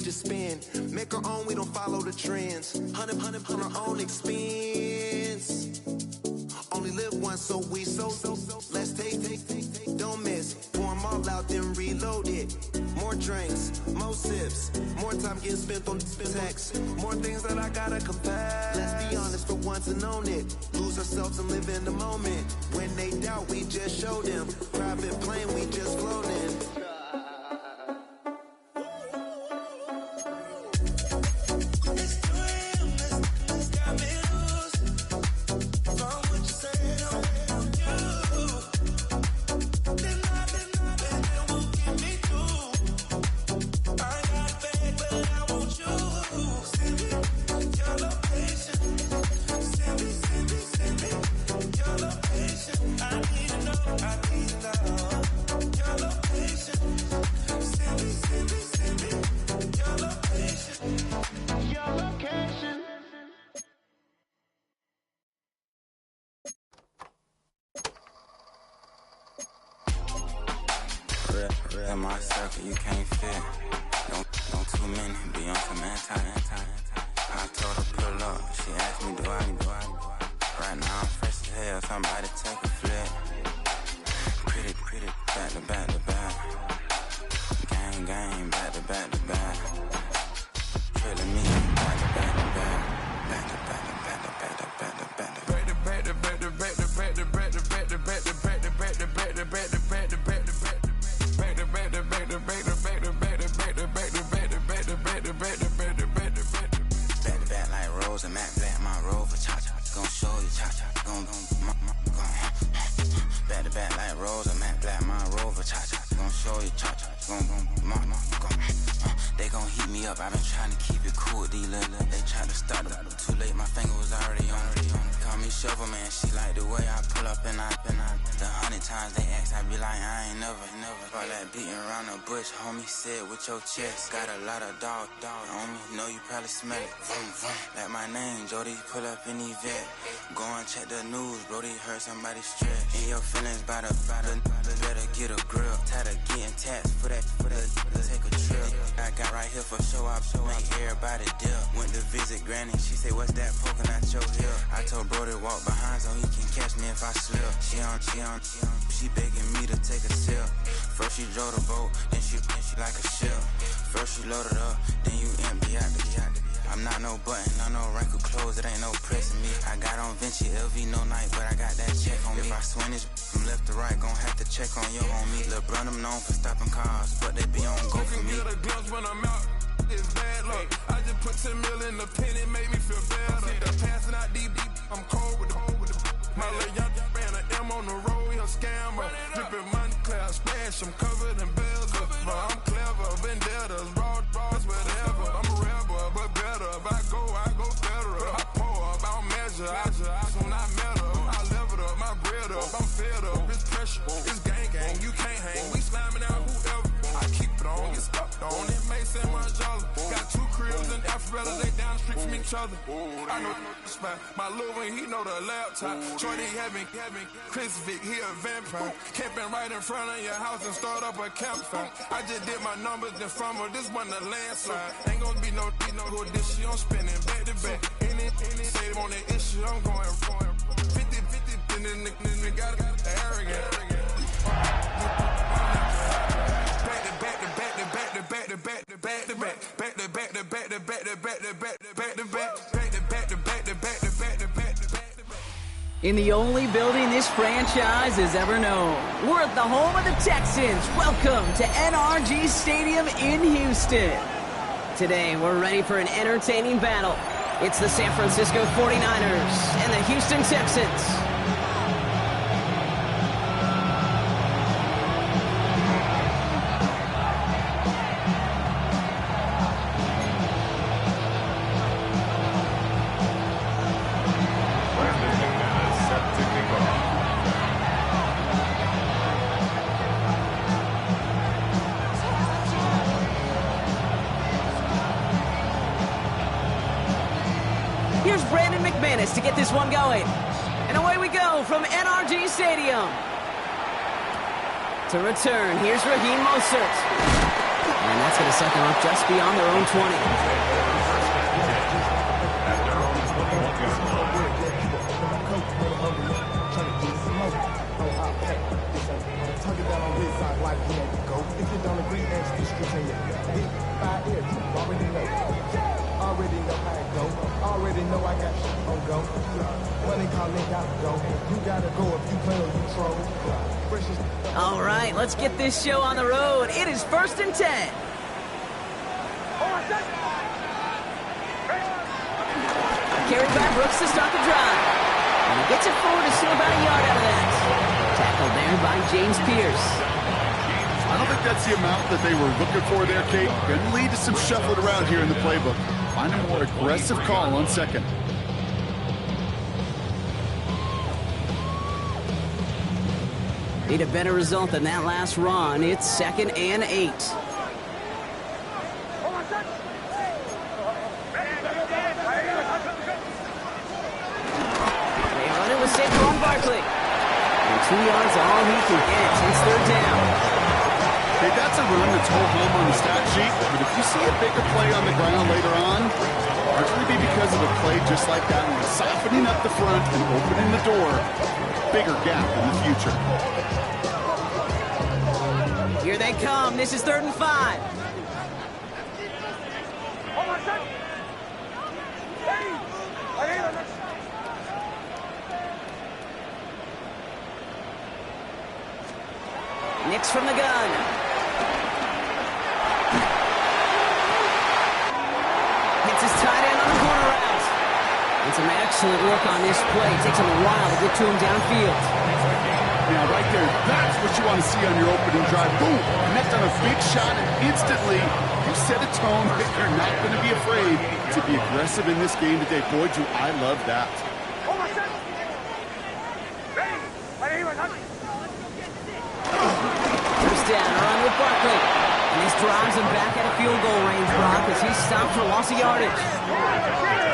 just spend. Make our own, we don't follow the trends. 100 on our own expense. Only live once, so let's take, don't miss. Pour 'em all out, then reload it. More drinks, more sips, more time getting spent on text. More things that I gotta confess. Let's be honest for once and own it. Lose ourselves and live in the moment. When they doubt, we just show them. Private plane, we just float in. In my circle, you can't fit. Don't too many be on some anti. I told her pull up. She asked me, do I? Right now I'm fresh as hell. Somebody take a flip. Pretty, back to back. Gang, back to back. Trailing me, back to back. I've been trying to keep it cool, D-Lil. They tried to start it, too late, my finger was already on it. Call me Shovel Man, she like the way I pull up and I the 100 times they ask, I be like, I ain't never. All that beating around the bush, homie, said with your chest. Got a lot of dog on me, know you probably smell it. Like my name, Jody, pull up in the vet. Go and check the news, Brody, heard somebody stress. In your feelings by the better get a grill. Tired of getting taxed for that, take a trip. I got right here for show up, make everybody dip. Went to visit Granny, she say, what's that poking at your hip? I told Brody walk behind so he can catch me if I slip. She begging me to take a sip. First she drove the boat, then she like a ship. First you load it up, then you empty out the I'm not no button, not no wrinkled clothes, it ain't no pressing me. I got on Vinci, LV, no night, but I got that check on me. If I swing this from left to right, gon' have to check on you on me. Lil' Brun, I'm known for stopping cars, but they be on go for me. You can get a glimpse when I'm out, it's bad luck. I just put 10 mil in the pen, it make me feel better. Passing out deep, I'm cold with the my little young ran an M on the road, he a scammer. Drippin' money, clear, splash, I'm covered in bells. I'm clever, vendettas, raw, whatever. I'm a rebel, but better. If I go federal. I pour up, I don't measure. I soon I met her. I leveled up, my bread up. I'm fed up, it's pressure. It's gang, you can't hang. We slamming out whoever. I keep it on, get stuck on. It may say my jolly. Got 2 cribs in Alpharetta, they down the street from each other. I know the spot. My little one, he know the laptop. Shorty having Chris Vic, he a vampire. Camping right in front of your house and start up a campfire. I just did my numbers then from her, this one a landslide. Ain't gonna be no who this shit, I'm spinning back to back. Any say on the issue, I'm going 50, and then the got arrogant. In the only building this franchise has ever known, we're at the home of the Texans. Welcome to NRG Stadium in Houston. Today, we're ready for an entertaining battle. It's the San Francisco 49ers and the Houston Texans. To get this one going. And away we go from NRG Stadium. To return, here's Raheem Mostert. And that's going to set them up just beyond their own 20. Already know I got shit on go. Money calling, gotta go. You gotta go if you play or you troll. All right, let's get this show on the road. It is 1st and 10. Carried by Brooks to start the drive. And he gets it forward to steal about a yard out of that. Tackled there by James Pierce. I don't think that's the amount that they were looking for there, Kate. Going to lead to some shuffling around here in the playbook. Find a more aggressive call on second. Need a better result than that last run. It's 2nd and 8. They run it with Saquon Barkley. And 2 yards all he can get. It's 3rd down. Hey, that's a run that's whole home on the stat sheet, but if you see a bigger play on the ground later on, largely be because of a play just like that one, softening up the front and opening the door, bigger gap in the future. Here they come. This is 3rd and 5. Nix from the gun. Hits his tight end on the corner route. And some excellent work on this play. Takes him a while to get to him downfield. Now, right there, that's what you want to see on your opening drive. Boom! Connect on a big shot, and instantly you set a tone that you're not going to be afraid to be aggressive in this game today. Boy, do I love that. First down, run with Barkley. And this drives him back at a field goal range, Brock, as he stopped for loss of yardage.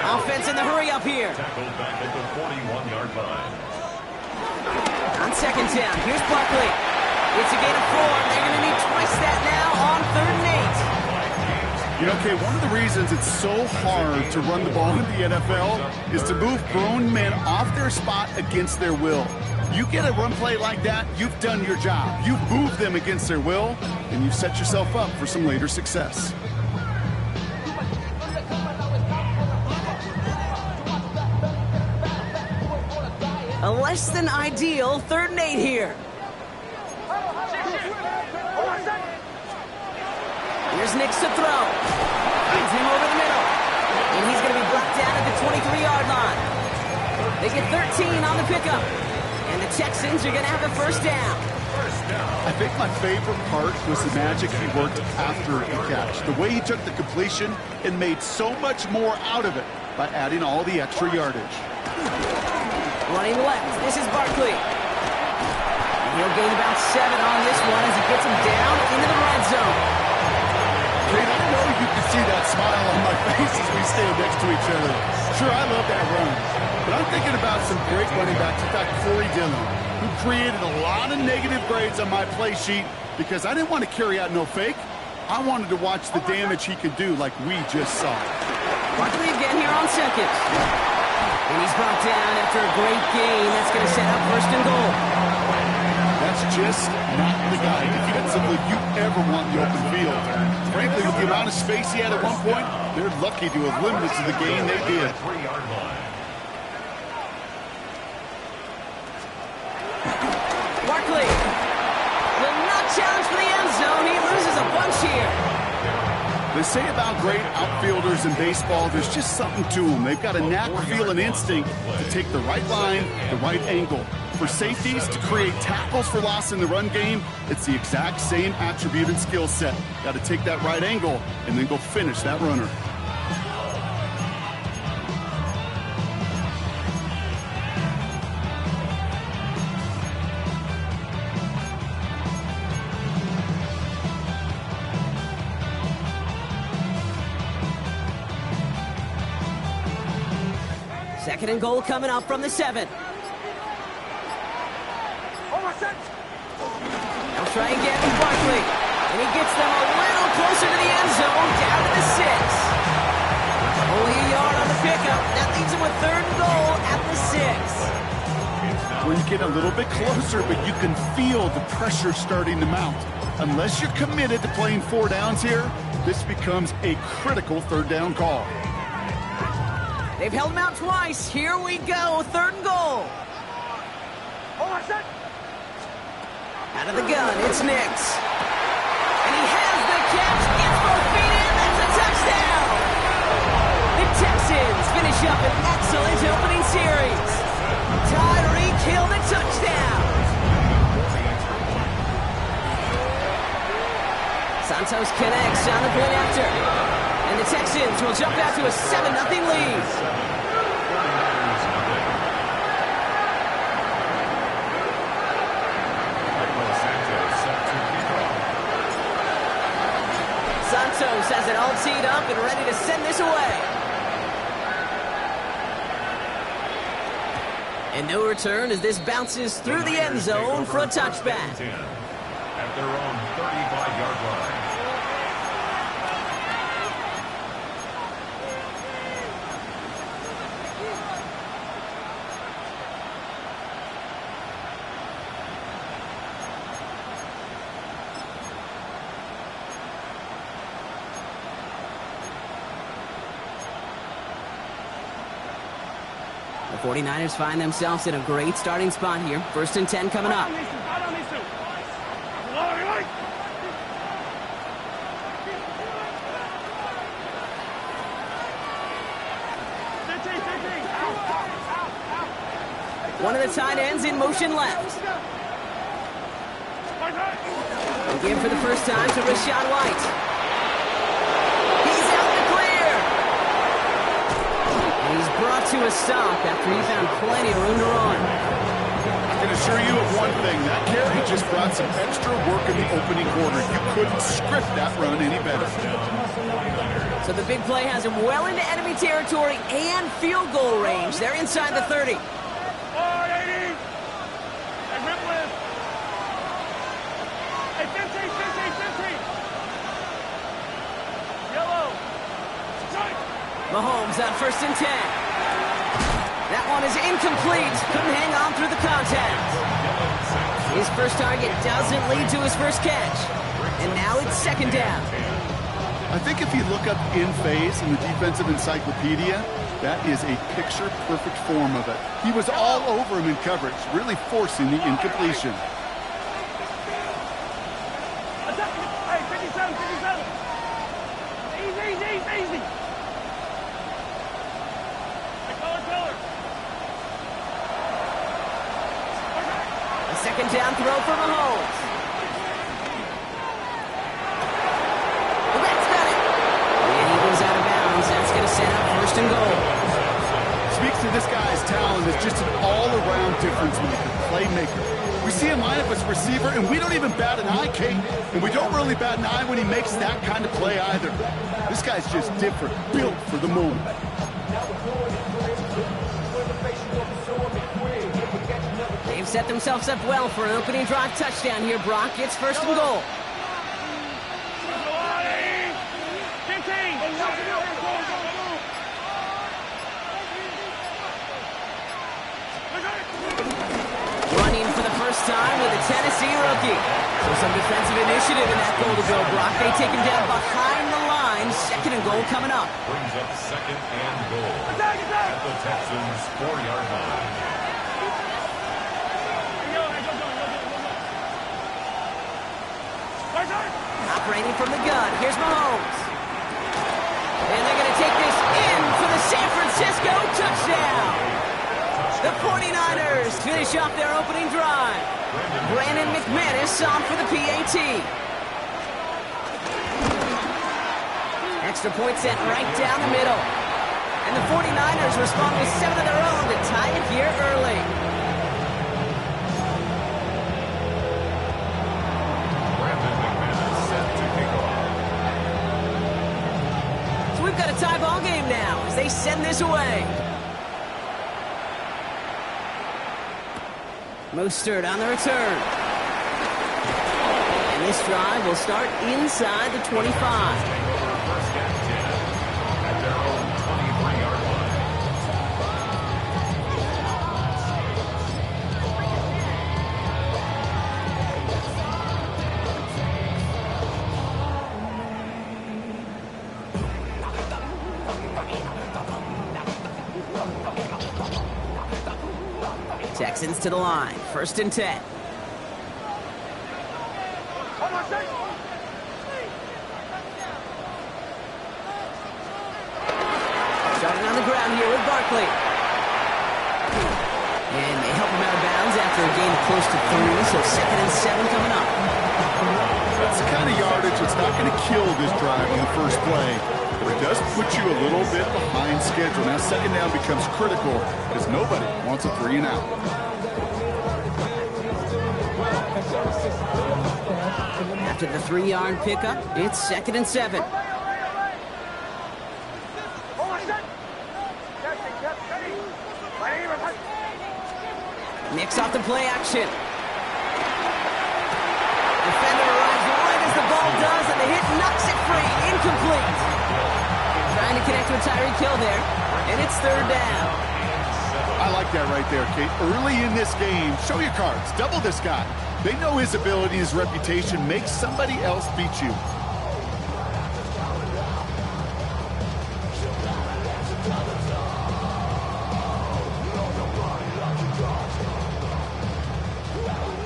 Offense in the hurry up here. Tackled back at the 41-yard line. On 2nd down, here's Barkley. It's a gain of 4. They're going to need twice that now on 3rd and 8. You know, Kay, one of the reasons it's so hard to run the ball in the NFL is to move grown men off their spot against their will. You get a run play like that, you've done your job. You've moved them against their will, and you've set yourself up for some later success. A less than ideal 3rd and 8 here. Here's Nix to throw. Finds him over the middle. And he's going to be brought down at the 23-yard line. They get 13 on the pickup. And the Texans are going to have the 1st down. I think my favorite part was the magic he worked after the catch. The way he took the completion and made so much more out of it by adding all the extra yardage. Running left, this is Barkley. And he'll gain about 7 on this one as he gets him down into the red zone. Kate, I know you can see that smile on my face as we stand next to each other. Sure, I love that run. But I'm thinking about some great running backs. In fact, Corey Dillon, who created a lot of negative grades on my play sheet because I didn't want to carry out no fake. I wanted to watch the damage he could do like we just saw. Barkley again here on 2nd. And he's brought down after a great gain. That's going to set up 1st and goal. That's just not the guy defensively you ever want in the open field. Frankly, with the amount of space he had at one point, they're lucky to have limited to the gain they did. Barkley will not challenge for the end zone. He loses a bunch here. They say about great outfielders in baseball, there's just something to them. They've got a knack, feel, and instinct to take the right line, the right angle. For safeties to create tackles for loss in the run game, it's the exact same attribute and skill set. Got to take that right angle and then go finish that runner. Second and goal coming up from the 7. They'll try again with Barkley. And he gets them a little closer to the end zone, down to the 6. Only a yard on the pickup. That leaves him with 3rd and goal at the 6. Well, you get a little bit closer, but you can feel the pressure starting to mount. Unless you're committed to playing 4 downs here, this becomes a critical 3rd down call. They've held him out twice. Here we go, 3rd and goal. Out of the gun, it's Nix. And he has the catch, gets both feet in, that's a touchdown! The Texans finish up an excellent opening series. Tyreek Hill, the touchdown! Santos connects on the point after. And the Texans will jump out to a 7-0 lead. Santos has it all teed up and ready to send this away. And no return as this bounces through the end zone for a touchback. At their own 35-yard line. The 49ers find themselves in a great starting spot here. 1st and 10 coming up. One of the tight ends in motion left. Again for the first time to Rachaad White. He's out the clear. And he's brought to a stop after he found plenty of room to run. I can assure you of one thing. That carry just brought some extra work in the opening quarter. You couldn't script that run any better. So the big play has him well into enemy territory and field goal range. They're inside the 30. Mahomes on 1st and 10. That one is incomplete. Couldn't hang on through the contact. His first target doesn't lead to his first catch. And now it's 2nd down. I think if you look up in phase in the defensive encyclopedia, that is a picture-perfect form of it. He was all over him in coverage, really forcing the incompletion. Hey, 57, 57. Easy. A 2nd down throw for Mahomes. Well, that's got it. And he goes out of bounds. That's going to set up 1st and goal. Speaks to this guy's talent as just an all-around difference maker, playmaker. We see him line up as a receiver, and we don't even bat an eye, Kate. And we don't really bat an eye when he makes that kind of play either. This guy's just different, built for the moment. They've set themselves up well for an opening drive touchdown here, Brock. It's 1st and goal. Running for the first time with a Tennessee rookie. So some defensive initiative in that goal to go, Brock. They take him down behind the line. 2nd and goal coming up. Brings up 2nd and goal at the Texans' 4-yard line. Operating from the gun. Here's Mahomes. And they're going to take this in for the San Francisco touchdown. The 49ers finish off their opening drive. Brandon McManus on for the PAT. Extra point set right down the middle. And the 49ers respond with 7 of their own to tie it here early. So we've got a tie ball game now as they send this away. Mostert on the return. And this drive will start inside the 25. First and 10 at their own 23-yard line. Texans to the line. First and 10. Starting on the ground here with Barkley. And they help him out of bounds after a gain of close to 3, so second and 7 coming up. That's the kind of yardage that's not going to kill this drive in the first play, but it does put you a little bit behind schedule. Now second down becomes critical because nobody wants a 3 and out. After the 3-yard pickup, it's second and 7. Mix off the play action. Defender arrives right as the ball does, and the hit knocks it free. Incomplete. Trying to connect with Tyreek Hill there, and it's third down. I like that right there, Kate. Early in this game, show your cards. Double this guy. They know his ability, his reputation. Make somebody else beat you.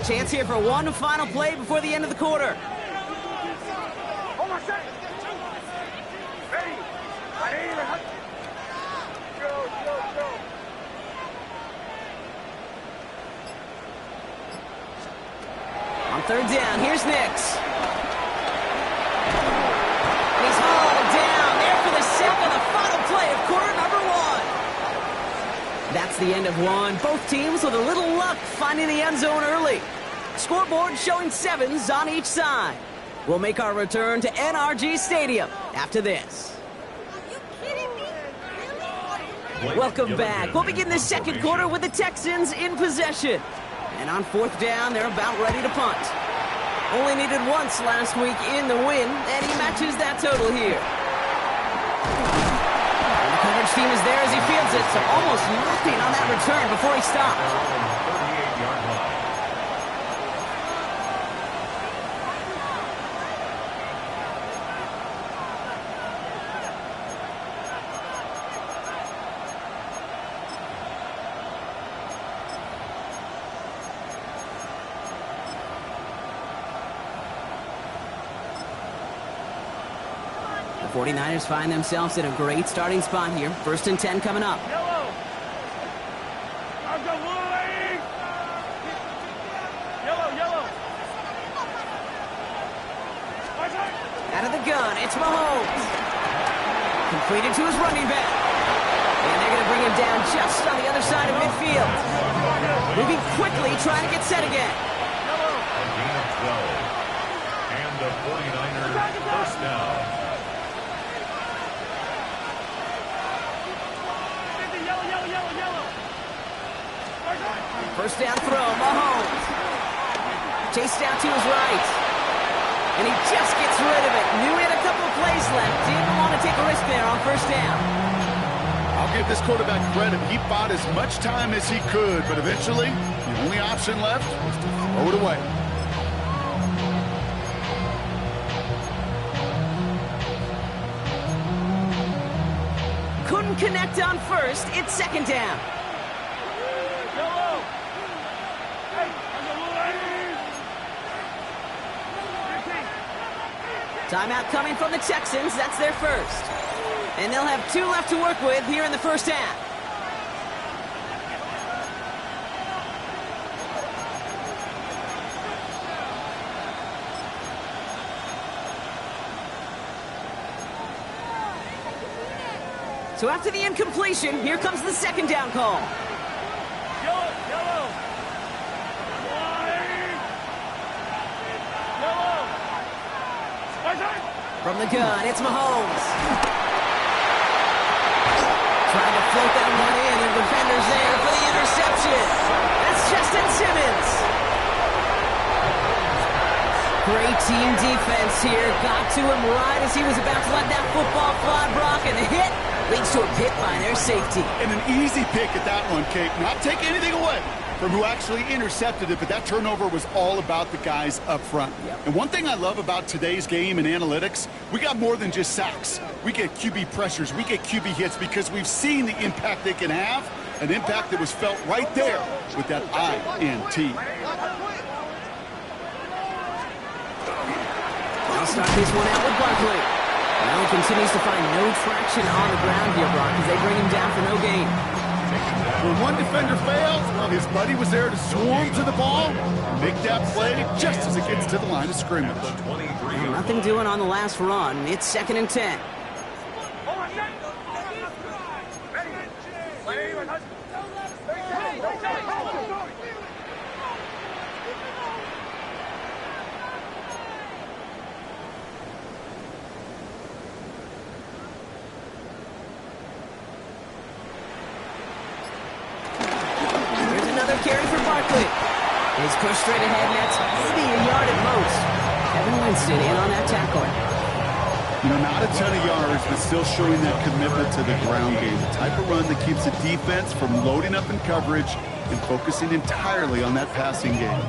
Chance here for one final play before the end of the quarter. On third down, here's Nix. And he's hauled down there for the sack on the final play of quarter number 1. That's the end of one. Both teams with a little luck finding the end zone early. Scoreboard showing 7s on each side. We'll make our return to NRG Stadium after this. Welcome back. We'll begin the second quarter with the Texans in possession. And on fourth down, they're about ready to punt. Only needed once last week in the win, and he matches that total here. And the coverage team is there as he fields it, so almost nothing on that return before he stopped. 38-yard line. The 49ers find themselves in a great starting spot here. First and 10 coming up. Yellow. Out of the gun, it's Mahomes. Completed to his running back. And they're going to bring him down just on the other side of midfield. Moving quickly, trying to get set again. A gain of 12. And the 49ers first down. First down throw, Mahomes. Chased down to his right. And he just gets rid of it. Knew he had a couple of plays left. Didn't want to take a risk there on first down. I'll give this quarterback credit. He bought as much time as he could, but eventually, the only option left was to throw it away. Couldn't connect on first. It's second down. Timeout coming from the Texans. That's their first. And they'll have 2 left to work with here in the first half. So after the incompletion, here comes the second down call. Yellow. From the gun, it's Mahomes. Trying to float that one in, and defender's there for the interception. That's Justin Simmons. Great Team defense here got to him right as he was about to let that football fly, Brock, and the hit leads to a pick by their safety. And an easy pick at that one, Kate. Not taking anything away from who actually intercepted it, but that turnover was all about the guys up front. Yep. And one thing I love about today's game and analytics, we got more than just sacks. We get QB pressures, we get QB hits because we've seen the impact they can have, an impact that was felt right there with that INT. I'll start this one out with Barkley. Well, he continues to find no traction on the ground here, Brock, as they bring him down for no gain. When one defender fails, well, his buddy was there to swarm to the ball, make that play just as it gets to the line of scrimmage. Nothing doing on the last run. It's 2nd and 10. Carry for Barkley. He's pushed straight ahead, and that's maybe a yard at most. Evan Winston in on that tackle. You know, not a ton of yards, but still showing that commitment to the ground game. The type of run that keeps the defense from loading up in coverage and focusing entirely on that passing game.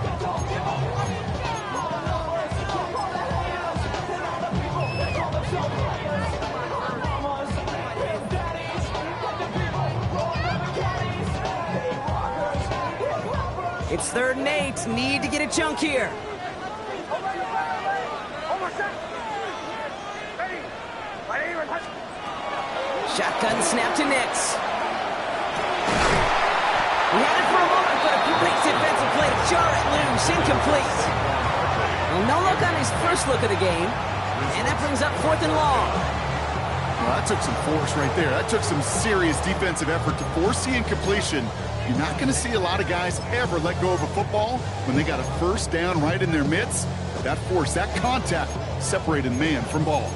It's 3rd and 8. Need to get a chunk here. Shotgun snap to Nix. He had it for a moment, but a great defensive play to jar it loose. Incomplete. Well, no look on his first look of the game. And that brings up 4th and long. Well, that took some force right there. That took some serious defensive effort to force the incompletion. You're not going to see a lot of guys ever let go of a football when they got a first down right in their midst. That force, that contact, separated man from ball.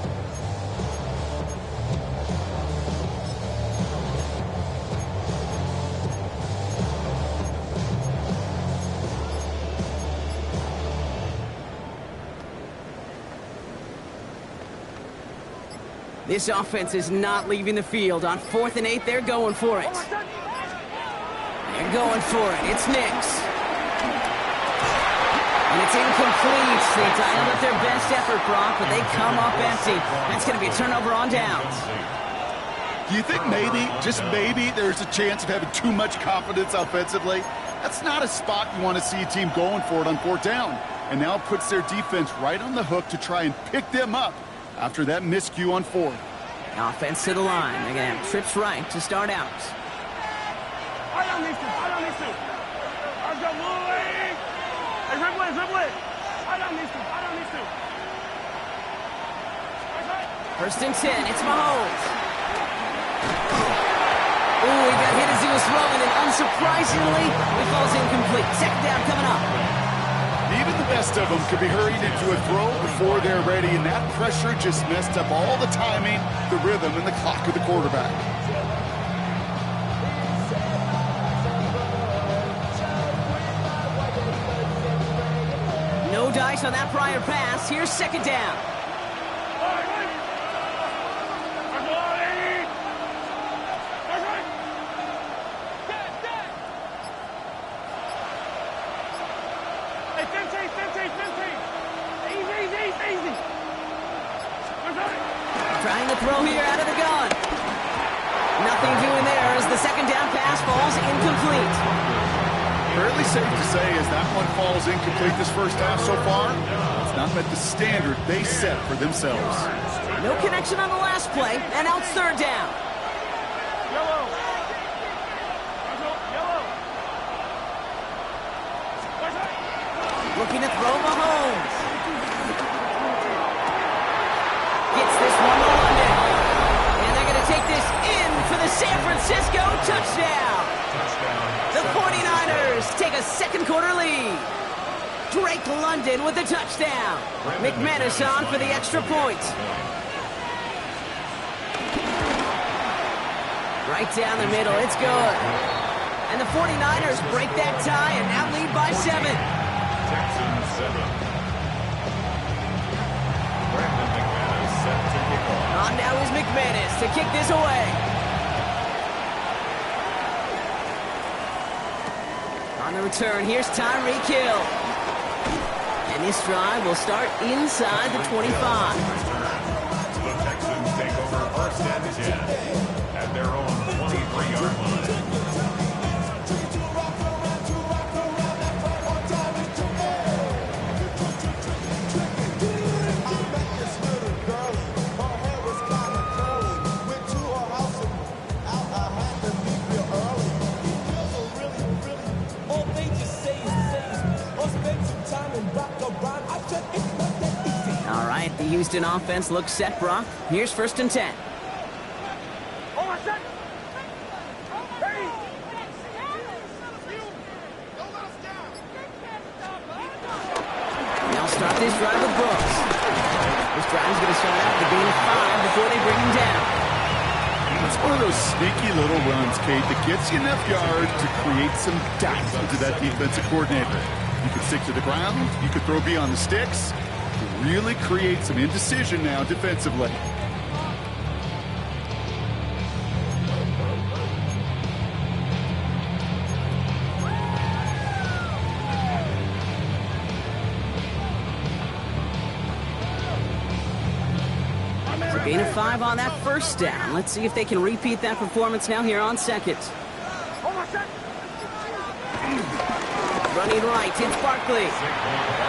This offense is not leaving the field. On 4th and 8, they're going for it. They're going for it. It's Nix. And it's incomplete. They dialed up their best effort, Brock, but they come up empty. That's going to be a turnover on downs. Do you think maybe, just maybe, there's a chance of having too much confidence offensively? That's not a spot you want to see a team going for it on 4th down. And now it puts their defense right on the hook to try and pick them up after that miscue on 4th. Offense to the line. They're going to have trips right to start out. First and 10, it's Mahomes. Ooh, he got hit as he was throwing, and unsurprisingly, it falls incomplete. 2nd down coming up. Even the best of them could be hurried into a throw before they're ready, and that pressure just messed up all the timing, the rhythm, and the clock of the quarterback. No dice on that prior pass. Here's 2nd down. Trying to throw here out of the gun. Nothing doing there as the 2nd down pass falls incomplete. Fairly safe to say as that one falls incomplete this first half so far, it's not met the standard they set for themselves. No connection on the last play, and out 3rd down. Looking to throw Mahomes. Gets this one to London. And they're going to take this in for the San Francisco touchdown. The 49ers take a 2nd quarter lead. Drake London with the touchdown. McManus on for the extra point. Right down the middle, it's good. And the 49ers break that tie and now lead by 7. Texans 7. On now is McManus to kick this away. On the return, here's Tyreek Hill. And this drive will start inside the 25. The Texans take over first and 10 at their own 23-yard line. All right, the Houston offense looks set, Brock. Here's first and 10. They'll start this drive with Brooks. This drive's going to start out the gain of 5 before they bring him down. It's one of those sneaky little runs, Kate, that gets you enough yards to create some doubt into that defensive coordinator. You can stick to the ground, you can throw beyond the sticks, to really create some indecision now defensively. Gain of 5 on that first down. Let's see if they can repeat that performance now here on second. Running right, it's Barkley.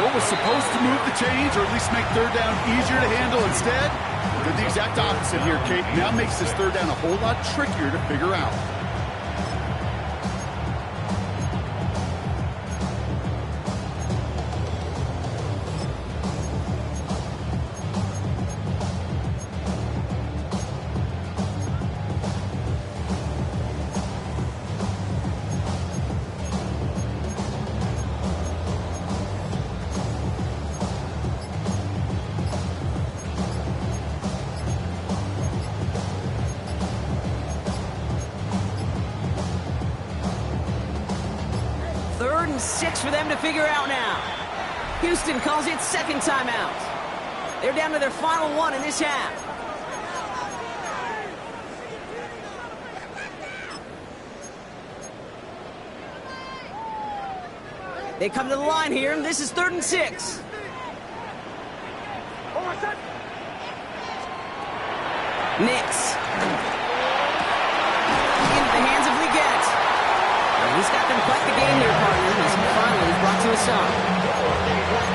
What was supposed to move the chains, or at least make third down easier to handle instead, did the exact opposite here, Kate. Now makes this third down a whole lot trickier to figure out. Third and 6 for them to figure out now. Houston calls it second timeout. They're down to their final one in this half. They come to the line here, and this is third and 6. Nix. Into the hands of Leggett. He's got them quite the game here, partner, as he finally is brought to a stop.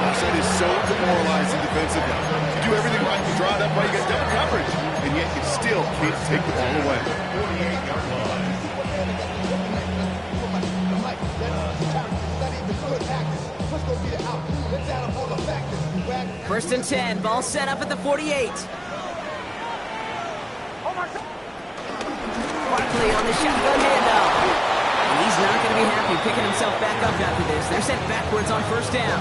That is so demoralizing defensively. You do everything right, you draw it up right, you got double coverage, and yet you still can't take the ball away. 48-yard line. First and 10, ball set up at the 48. Barkley on the shotgun handoff. And he's not going to be happy picking himself back up after this. They're sent backwards on first down.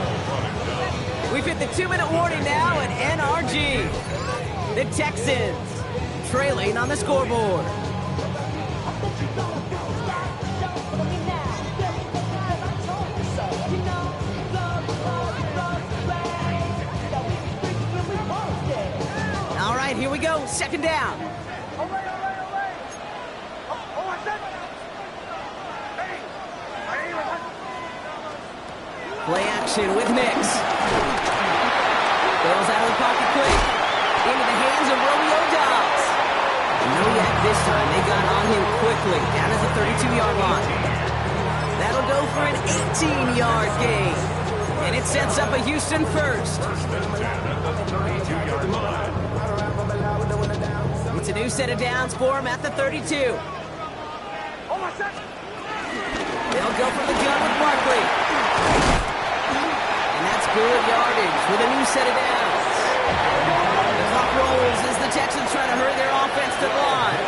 We've hit the 2-minute warning now at NRG. The Texans trailing on the scoreboard. All right, here we go. Second down. Play action with Nix. Goes out of the pocket quick. Into the hands of Romeo Dobbs. And no yet this time. They got on him quickly. Down at the 32-yard line. That'll go for an 18-yard gain. And it sets up a Houston first. It's a new set of downs for him at the 32. They'll go for the gun with Barkley. And that's good yardage with a new set of downs. The clock rolls as the Texans try to hurry their offense to the line.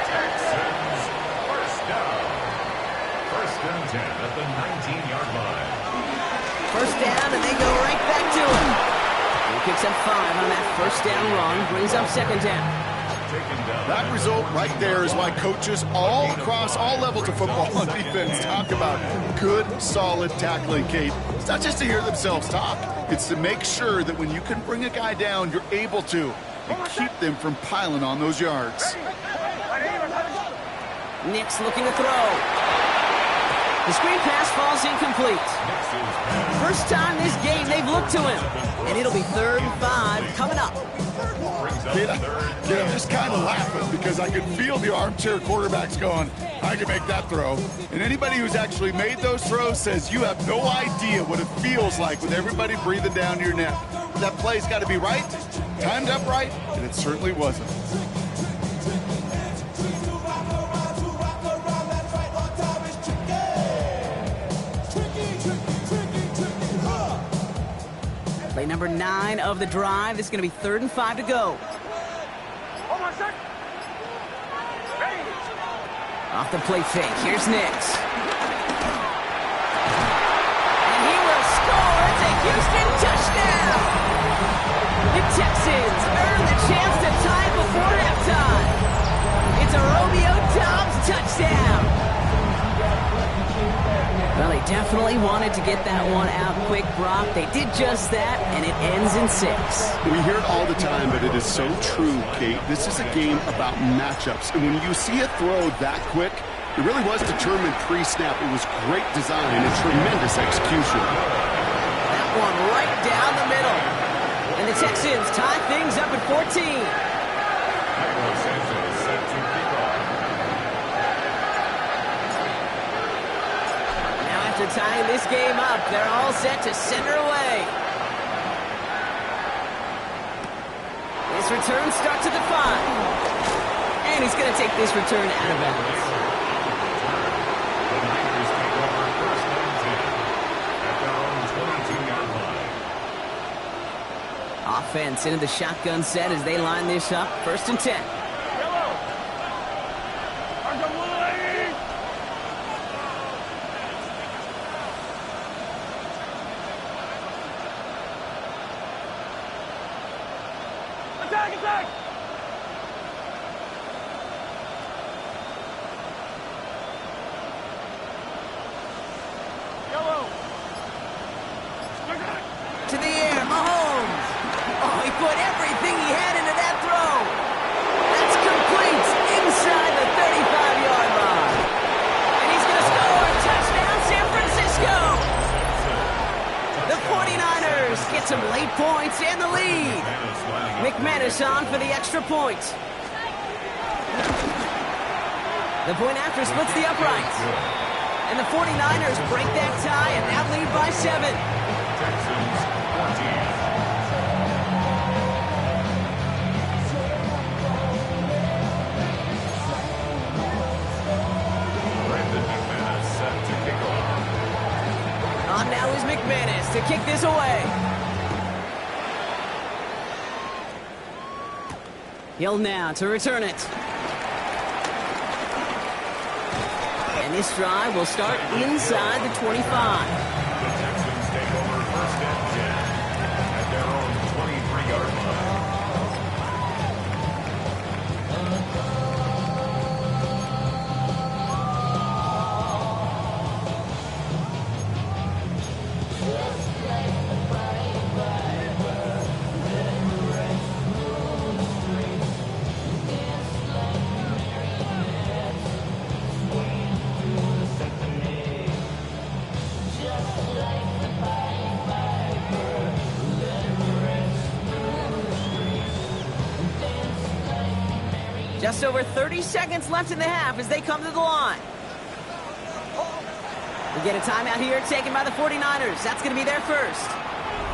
Texans first down. First and 10 at the 19-yard line. First down, and they go right back to him. He picks up 5 on that first down run, brings up second down. That result right there is why coaches all across all levels of football on defense talk about good, solid tackling, Kate. It's not just to hear themselves talk. It's to make sure that when you can bring a guy down, you're able to, and keep them from piling on those yards. Nick's looking to throw. The screen pass falls incomplete. First time this game they've looked to him. And it'll be 3rd and 5 coming up. Kate, I'm just kind of laughing because I can feel the armchair quarterbacks going, I can make that throw. And anybody who's actually made those throws says you have no idea what it feels like with everybody breathing down your neck. That play's got to be right, timed up right, and it certainly wasn't. Play number 9 of the drive. This is going to be 3rd and 5 to go. Off the play fake. Here's Nix. And he will score. It's a Houston touchdown. The Texans earn the chance to tie it before halftime. It's a Romeo Doubs touchdown. Well, they definitely wanted to get that one out quick, Brock. They did just that, and it ends in 6. We hear it all the time, but it is so true, Kate. This is a game about matchups. And when you see a throw that quick, it really was determined pre-snap. It was great design and tremendous execution. That one right down the middle. And the Texans tie things up at 14. After tying this game up, they're all set to send her away. This return starts at the 5. And he's going to take this return out of bounds. The Niners take over 1st and 10 at their own 22-yard line. Offense into the shotgun set as they line this up. 1st and 10. Attack! Yellow! To the air, Mahomes. Oh, he put everything he had into that throw. That's complete inside the 35-yard line. And he's going to score. Touchdown, San Francisco. The 49ers get some late points and the lead. McManus on for the extra point. The point after splits the uprights. And the 49ers break that tie and now lead by 7. Texans 14. On now is McManus to kick this away. Hill now to return it. And this drive will start inside the 25. The Texans take over 1st and 10 at their own 23-yard line. Just over 30 seconds left in the half as they come to the line. We get a timeout here taken by the 49ers. That's going to be their first.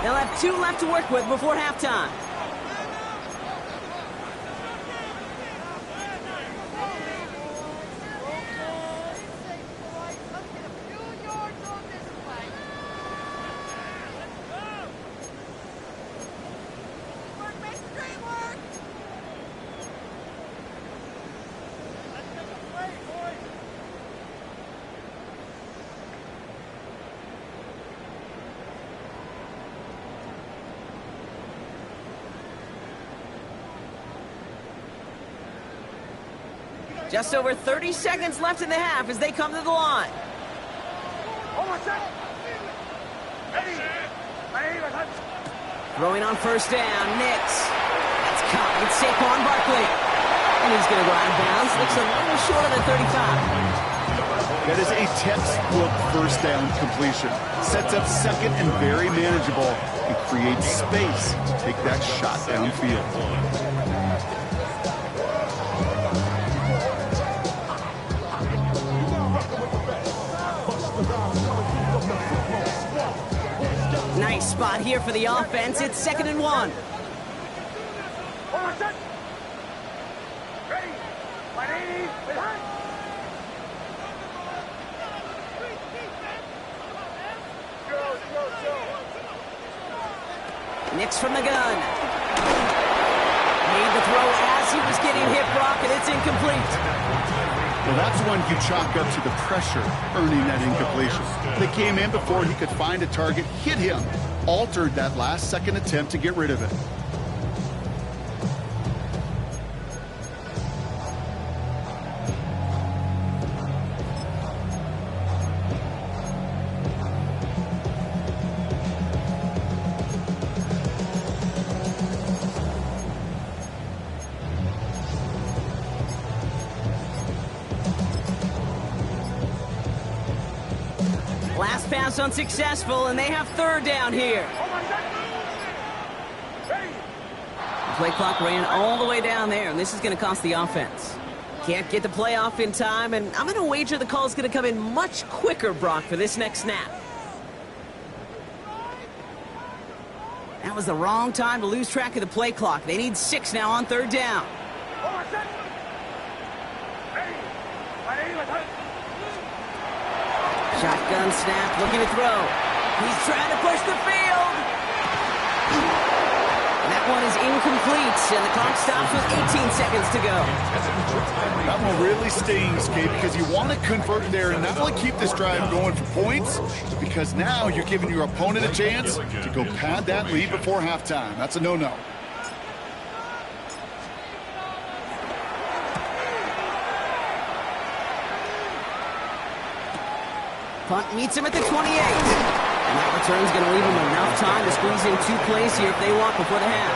They'll have 2 left to work with before halftime. Just over 30 seconds left in the half as they come to the line. Throwing on first down, Nix. That's caught. It's Saquon Barkley. And he's going to go out of bounds. Looks a little short of the 35. That is a textbook first down completion. Sets up second and very manageable and creates space to take that shot downfield. Nice spot here for the offense. It's 2nd and 1. Nix from the gun. Made the throw as he was getting hit, Brock, and it's incomplete. Well, that's one you chalk up to the pressure earning that incompletion. They came in before he could find a target, hit him, altered that last-second attempt to get rid of it. Last pass unsuccessful, and they have 3rd down here. The play clock ran all the way down there, and this is going to cost the offense. Can't get the play off in time, and I'm going to wager the call is going to come in much quicker, Brock, for this next snap. That was the wrong time to lose track of the play clock. They need 6 now on 3rd down. Shotgun snap, looking to throw. He's trying to push the field. And that one is incomplete, and the clock stops with 18 seconds to go. That one really stings, Kate, because you want to convert there and not only keep this drive going for points, but because now you're giving your opponent a chance to go pad that lead before halftime. That's a no-no. Punt meets him at the 28. And that return's going to leave him enough time to squeeze in 2 plays here if they want before the half.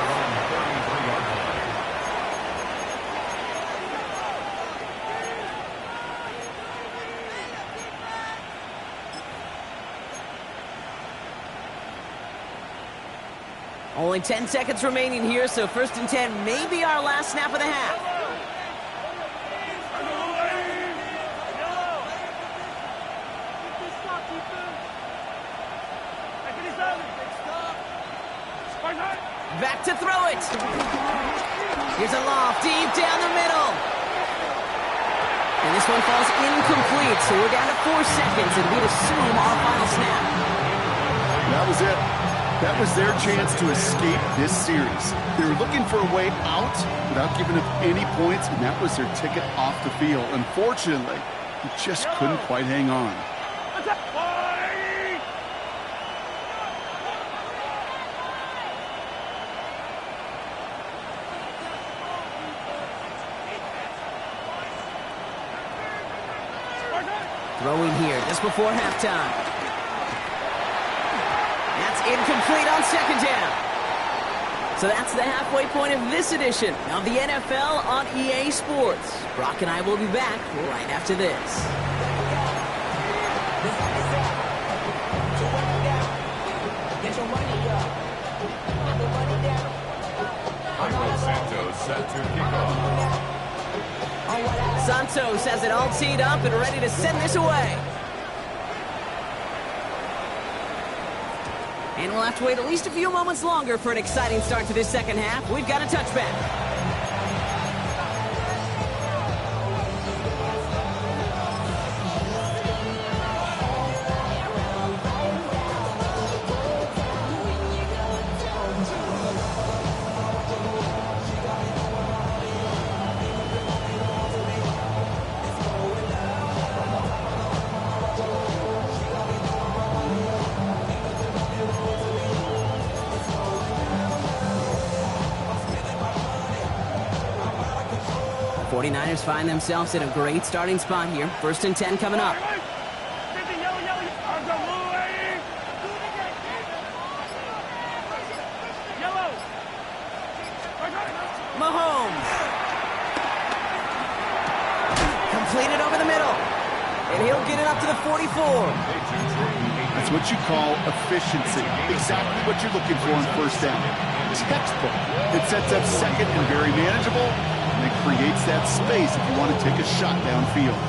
Only 10 seconds remaining here, so 1st and 10 may be our last snap of the half. Back to throw it. Here's a loft deep down the middle. And this one falls incomplete, so we're down to 4 seconds, and we'd assume our final snap. That was it. That was their chance to escape this series. They were looking for a way out without giving up any points, and that was their ticket off the field. Unfortunately, he just couldn't quite hang on. Throwing here just before halftime. That's incomplete on 2nd down. So that's the halfway point of this edition of the NFL on EA Sports. Brock and I will be back right after this. Michael Santos set to kick off. Santos has it all teed up and ready to send this away. And we'll have to wait at least a few moments longer for an exciting start to this second half. We've got a touchback. 49ers find themselves in a great starting spot here. 1st and 10 coming up. Mahomes. Completed over the middle. And he'll get it up to the 44. That's what you call efficiency. Exactly what you're looking for on 1st down. Textbook. It sets up 2nd and very manageable, and it creates that space if you want to take a shot downfield.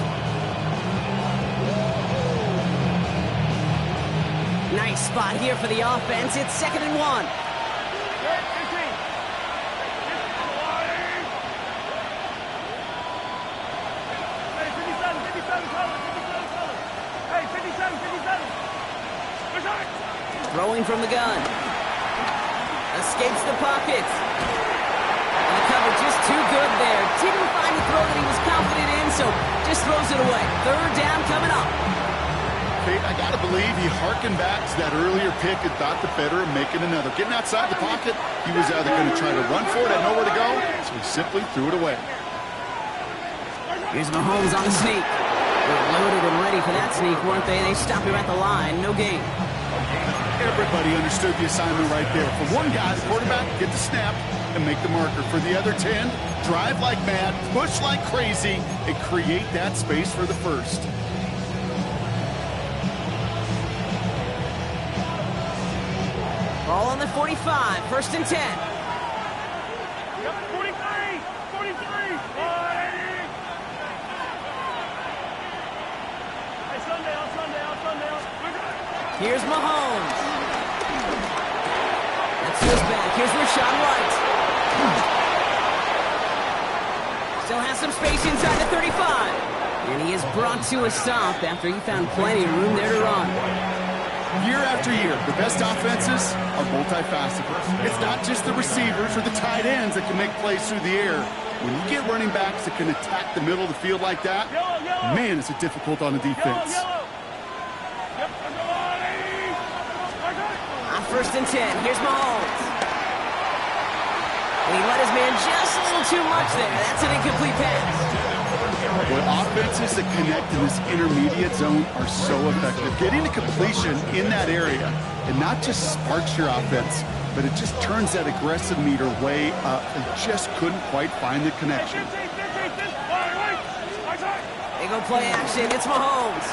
Nice spot here for the offense. It's 2nd and 1. Throwing from the gun. Escapes the pocket. And the cover just too good there. Didn't find the throw that he was confident in, so just throws it away. 3rd down coming up. Kate, I got to believe he harkened back to that earlier pick and thought the better of making another. Getting outside the pocket, he was either going to try to run for it, had nowhere to go, so he simply threw it away. Here's Mahomes on the sneak. They're loaded and ready for that sneak, weren't they? They stopped him at the line. No gain. Everybody understood the assignment right there. For one guy, the quarterback, get the snap and make the marker. For the other 10, drive like mad, push like crazy, and create that space for the 1st. Ball on the 45, 1st and 10. Yep, 43, 43. Hey, Sunday. Here's Mahomes. That's his back. Here's Rashawn White. Still has some space inside the 35. And he is brought to a stop after he found plenty of room there to run. Year after year, the best offenses are multifaceted. It's not just the receivers or the tight ends that can make plays through the air. When you get running backs that can attack the middle of the field like that, man, is it difficult on the defense. On 1st and 10, here's Mahomes. And he let his man just a little too much there. That's an incomplete pass. But offenses that connect in this intermediate zone are so effective. Getting a completion in that area, and not just sparks your offense, but it just turns that aggressive meter way up and just couldn't quite find the connection. They go play action. It's Mahomes.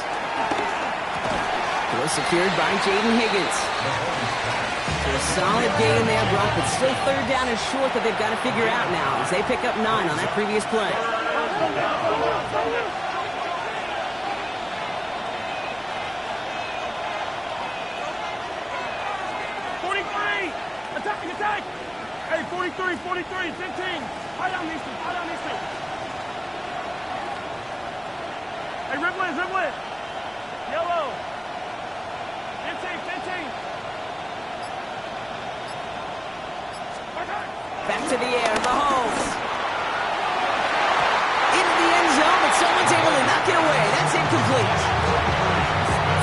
Throw secured by Jaden Higgins. So a solid gain there, Brock, but still 3rd down is short that they've got to figure out now as they pick up 9 on that previous play. 43! Attack! Hey, 43, 15. High down these two. Hey, Ripley. Yellow. 15. Back to the air, Mahomes. Into the end zone, but someone's able to knock it away. That's incomplete.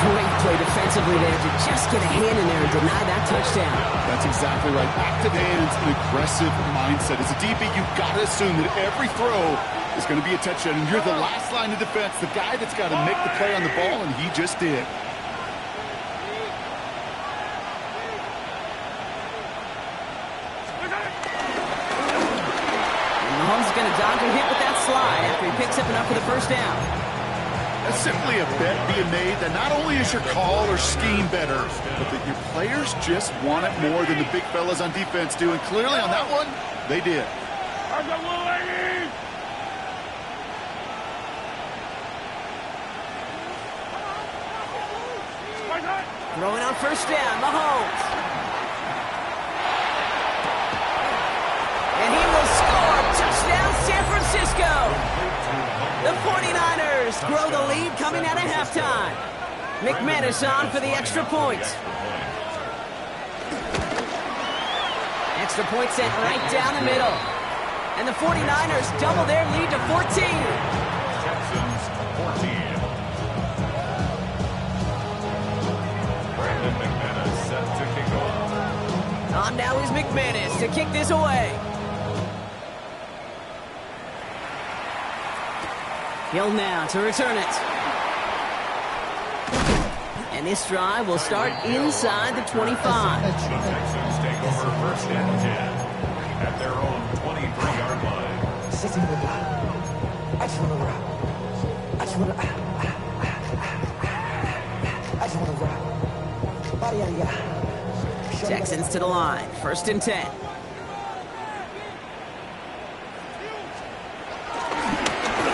Great play defensively there to just get a hand in there and deny that touchdown. That's exactly right. Active hands and aggressive mindset. As a DB, you've got to assume that every throw is going to be a touchdown, and you're the last line of defense, the guy that's got to make the play on the ball, and he just did. Mahomes is going to dodge and hit with that slide after he picks up enough for the 1st down. That's simply a bet being made that not only is your call or scheme better, but that your players just want it more than the big fellas on defense do. And clearly on that one, they did. Throwing on 1st down, Mahomes. And he will score. Touchdown, San Francisco. The 49ers grow the lead coming out of halftime. McManus on for the extra point. Extra point sent right down the middle. And the 49ers double their lead to 14. Texans 14. Brandon McManus set to kick off. On now is McManus to kick this away. Hill now to return it. And this drive will start inside the 25. The Texans take over 1st and 10 at their own 23-yard line. I just want to rock. I just want to rock. Body out of ya. Texans to the line. 1st and 10.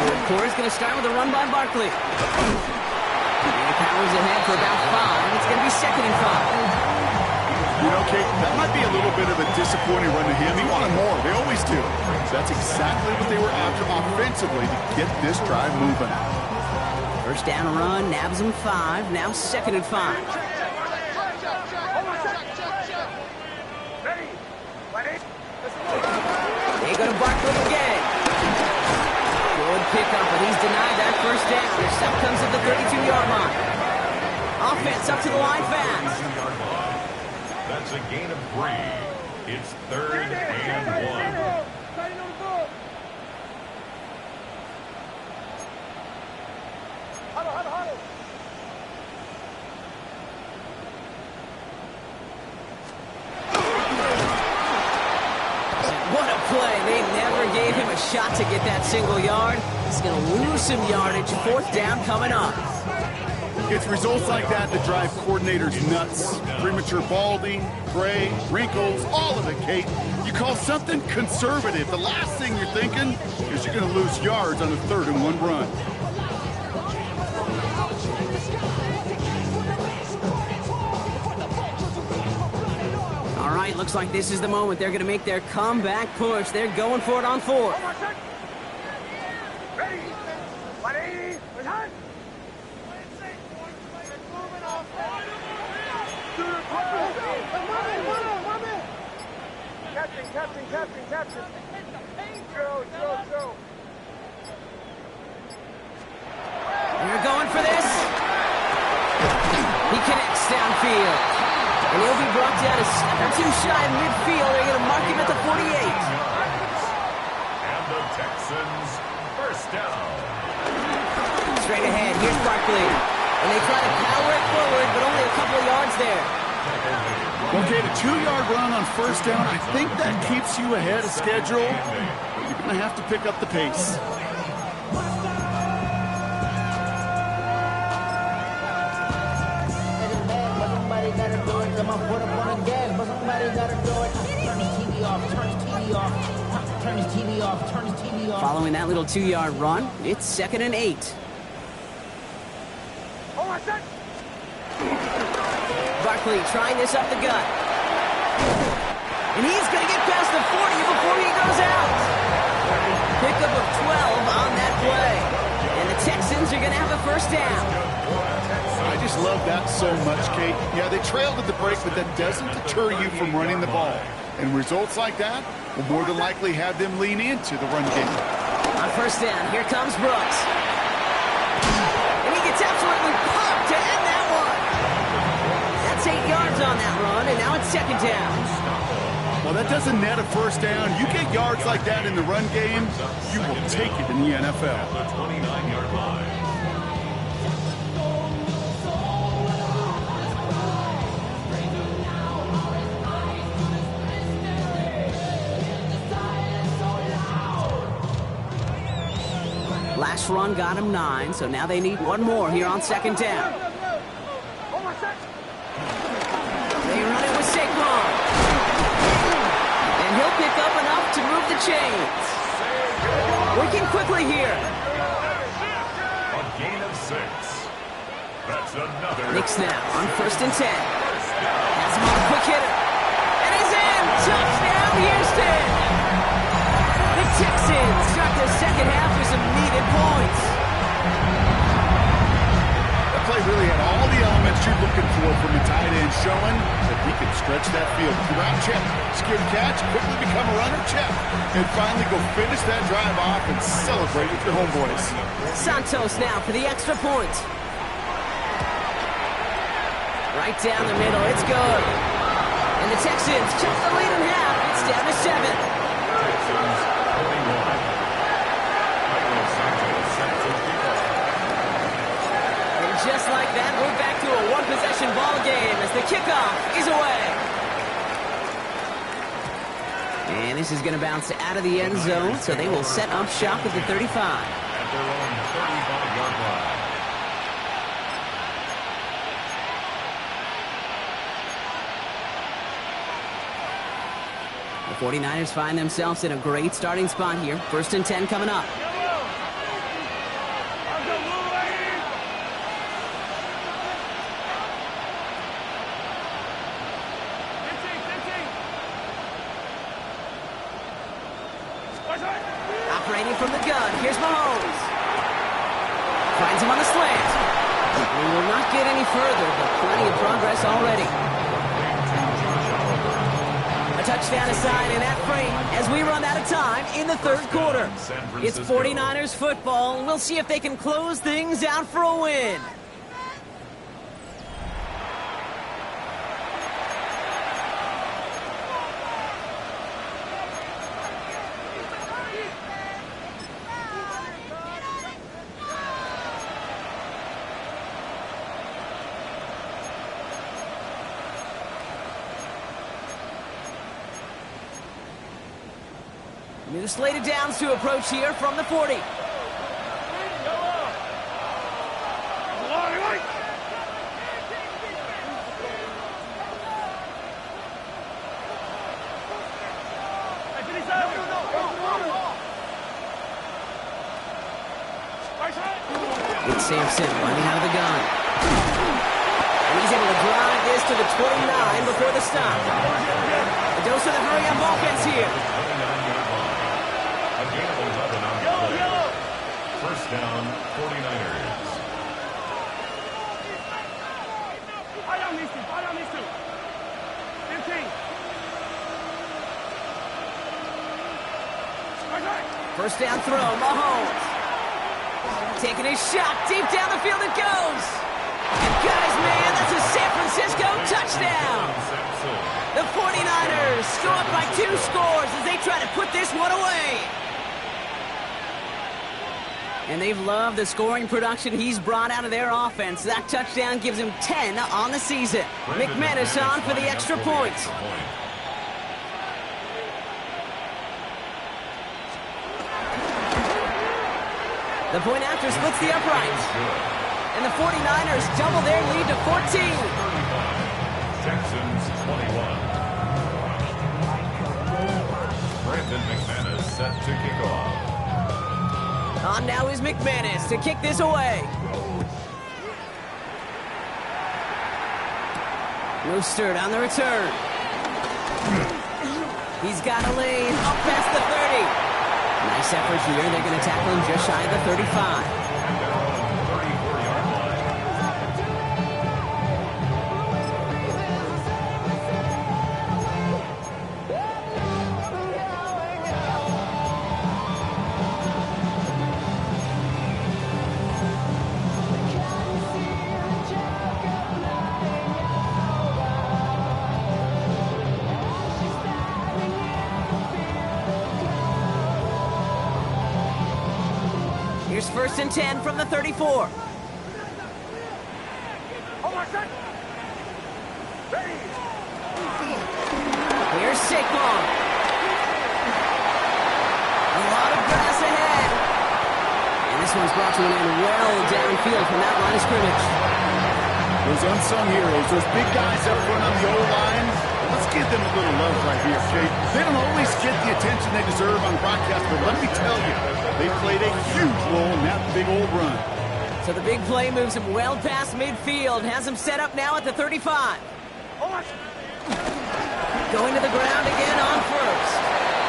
Third quarter's going to start with a run by Barkley. And powers ahead for about 5. It's going to be 2nd and 5. You know, Kate, that might be a little bit of a disappointing run to him. He wanted more. They always do. That's exactly what they were after offensively to get this drive moving. 1st down run, nabs him 5. Now 2nd and 5. They go to Barkley again. Good pickup, but he's denied that 1st down. Their stop comes at the 32-yard line. Offense up to the line fast. That's a gain of 3. It's 3rd and 1. What a play. They never gave him a shot to get that single yard. He's going to lose some yardage. 4th down coming up. It's results like that that drive coordinators nuts. Premature balding, gray, wrinkles, all of it, Kate. You call something conservative. The last thing you're thinking is you're going to lose yards on a 3rd and 1 run. All right, looks like this is the moment. They're going to make their comeback push. They're going for it on 4th. Captain. Go. They're going for this. He connects downfield. And he'll be brought down a step or 2 shy of midfield. They're going to mark him at the 48. And the Texans 1st down. Straight ahead, here's Barkley. And they try to power it forward, but only a couple of yards there. Okay, the 2-yard run on 1st down, I think that keeps you ahead of schedule. You're going to have to pick up the pace. Following that little 2-yard run, it's 2nd and 8. Barkley trying this up the gut. And he's going to get past the 40 before he goes out. Pickup of 12 on that play. And the Texans are going to have a 1st down. I just love that so much, Kate. Yeah, they trailed at the break, but that doesn't deter you from running the ball. And results like that will more than likely have them lean into the run game. On 1st down, here comes Brooks. And he gets absolutely pumped to end that one. That's 8 yards on that run, and now it's 2nd down. Well, that doesn't net a 1st down. You get yards like that in the run game, you will take it in the NFL. The 29-yard line. Last run got him 9, so now they need one more here on 2nd down. They run it with Saquon. And he'll pick up enough to move the chains. Working quickly here. A gain of 6. That's another. Knicks now on 1st and 10. Has him on a quick hitter. And he's in! Touchdown, Houston! The Texans start the 2nd half with some needed points. That play really had all the elements you're looking for from a tight end, showing that he can stretch that field. Route check, secure catch, quickly become a runner check, and finally go finish that drive off and celebrate with your homeboys. Santos now for the extra point. Right down the middle, it's good. And the Texans cut the lead in half. It's down to 7. Texans 41. Michael Santos sets a This is going to bounce out of the end zone, so they will set up shop at the 35. At their own 35-yard line. The 49ers find themselves in a great starting spot here. 1st and 10 coming up. Operating from the gun, here's Mahomes. Finds him on the slant. He will not get any further, but plenty of progress already. A touchdown aside in that frame as we run out of time in the 3rd quarter. It's 49ers football, and we'll see if they can close things out for a win. New slated downs to approach here from the 40. It's Sampson running out of the gun. And he's able to drive this to the 29 before the stop. A dose of the hurry-up offense here. First down, 49ers. First down throw, Mahomes. Taking his shot, deep down the field it goes. And guys, man, that's a San Francisco touchdown. The 49ers score up by 2 scores as they try to put this one away. And they've loved the scoring production he's brought out of their offense. That touchdown gives him 10 on the season. McManus on for the extra point. The point after splits the uprights. And the 49ers double their lead to 14. Texans 21. Brandon McManus set to kick off. On now is McManus to kick this away. Mostert on the return. He's got a lane up past the 30. Nice effort here. They're going to tackle him just shy of the 35. Here's 1st and 10 from the 34. Here's Saquon. A lot of grass ahead. And this one's brought to an end well downfield from that line of scrimmage. Those unsung heroes, those big guys up front on the O-line, let's give them a little love right here, okay? They don't always get the attention they deserve on broadcast, but let me tell you, they played a huge role in that big old run. So the big play moves him well past midfield, has him set up now at the 35. Going to the ground again on 1st.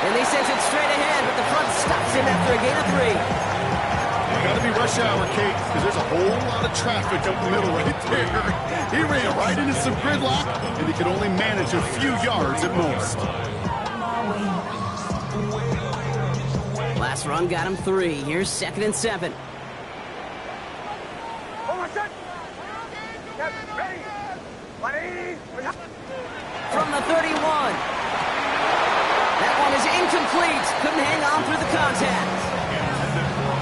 And they sent it straight ahead, but the front stops him after a gain of 3. You got to be rush hour, Kate, because there's a whole lot of traffic up the middle right there. He ran right into some gridlock, and he could only manage a few yards at most. Last run got him 3. Here's 2nd and 7. From the 31. That one is incomplete. Couldn't hang on through the contact.